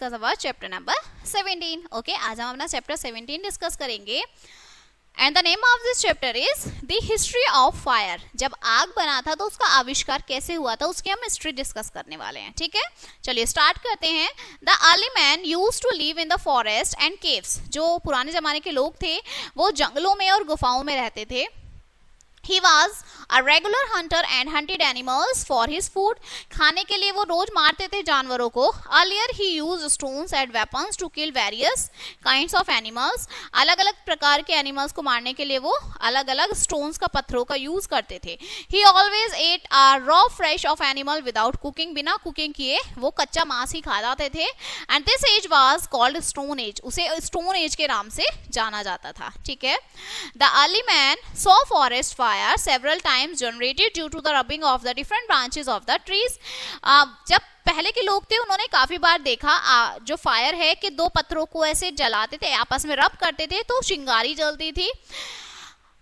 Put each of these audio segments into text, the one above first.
Discuss our chapter number 17. Okay, आज हम अपना चैप्टर 17 डिस्कस करेंगे. And the name of this chapter is the history of fire. जब आग बना था तो उसका आविष्कार कैसे हुआ था उसकी हम हिस्ट्री डिस्कस करने वाले हैं. ठीक है, चलिए स्टार्ट करते हैं. The early man used to live in the forest and caves. जो पुराने जमाने के लोग थे वो जंगलों में और गुफाओं में रहते थे. He was a regular hunter and hunted animals for his food. खाने के लिए वो रोज मारते थे जानवरों को. Earlier he used stones as weapons to kill various kinds of animals. अलग अलग प्रकार के एनिमल्स को मारने के लिए वो अलग अलग स्टोन्स का, पत्थरों का यूज करते थे. He always ate a raw flesh of animal without cooking. बिना कुकिंग किए वो कच्चा मांस ही खा जाते थे. And this age was called Stone Age. उसे Stone Age के नाम से जाना जाता था. ठीक है. The early man saw forest fire several times generated due to the rubbing of the different branches of the trees. जब पहले के लोग थे उन्होंने काफी बार देखा जो फायर है कि दो पत्थरों को ऐसे जलाते थे, आपस में रब करते थे तो चिंगारी जलती थी.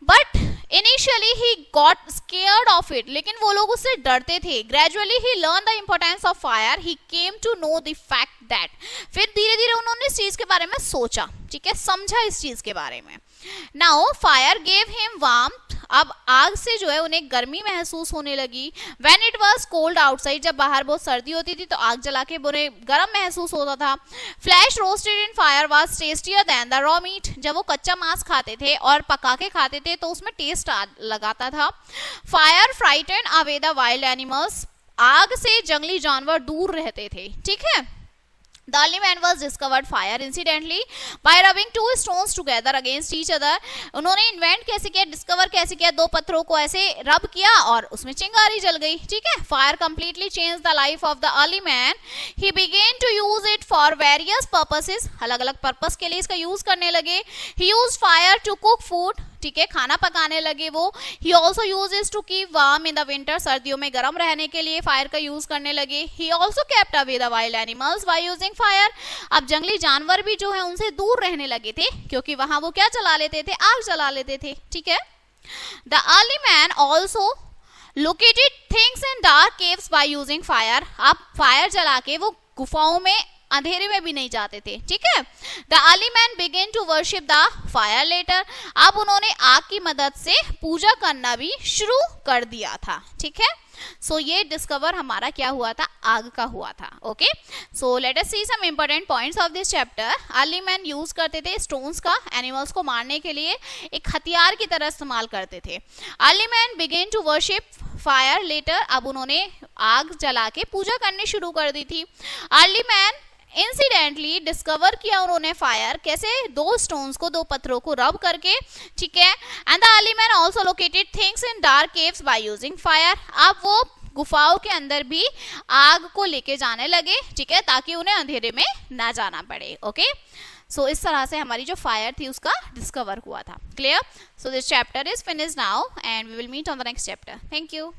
But initially he got scared of it. लेकिन वो लोग उससे डरते थे. Gradually he learn the importance of fire. He came to know the fact that. फिर धीरे धीरे उन्होंने इस चीज के बारे में सोचा. ठीक है, समझा इस चीज के बारे में. Now fire gave him warmth. अब आग से जो है उन्हें गर्मी महसूस होने लगी. When it was cold outside. जब बाहर बहुत सर्दी होती थी तो आग जला के उन्हें गर्म महसूस होता था. Flesh roasted in fire was tastier than the raw meat. जब वो कच्चा मांस खाते थे और पका के खाते थे तो उसमें टेस्ट लगाता था. Fire frightened away the wild animals. आग से जंगली जानवर दूर रहते थे. ठीक है. The early man was discovered fire incidentally by rubbing two stones together against each other. उन्होंने इन्वेंट कैसे किया, डिस्कवर कैसे किया, दो पत्थरों को ऐसे रब किया और उसमें चिंगारी जल गई. ठीक है. Fire completely changed the life of the early man. He began to use it for various purposes. अलग अलग पर्पस के लिए इसका यूज करने लगे. He used fire to cook food. ठीक है, खाना पकाने लगे वो. He also uses to keep warm in the winter. सर्दियों में गर्म रहने के लिए फायर का यूज करने लगे. He also kept away the wild animals by using fire. अब जंगली जानवर भी जो है उनसे दूर रहने लगे थे क्योंकि वहां वो क्या चला लेते थे, आग जला लेते थे. ठीक है. The early man also located things in dark caves by using fire. अब फायर जला के वो गुफाओं में अंधेरे में भी नहीं जाते थे. ठीक है. The early man began to worship the fire later. अब उन्होंने आग की मदद से पूजा करना भी शुरू कर दिया था. ठीक है. सो ये डिस्कवर हमारा क्या हुआ था, आग का हुआ था. Okay, so let us see some important points of this chapter. Early man use करते थे स्टोन्स का एनिमल्स को मारने के लिए, एक हथियार की तरह इस्तेमाल करते थे. Early man began to worship fire later. अब उन्होंने आग जला के पूजा करनी शुरू कर दी थी. अर्ली मैन इंसिडेंटली डिस्कवर किया उन्होंने फायर कैसे, दो स्टोन्स को, दो पत्थरों को रब करके. ठीक है. And the early man also located things in dark caves by using fire. अब वो गुफाओं के अंदर भी आग को लेके जाने लगे. ठीक है, ताकि उन्हें अंधेरे में ना जाना पड़े. ओके, सो इस तरह से हमारी जो फायर थी उसका डिस्कवर हुआ था. Clear. So this chapter is finished now and we will meet on the next chapter. Thank you.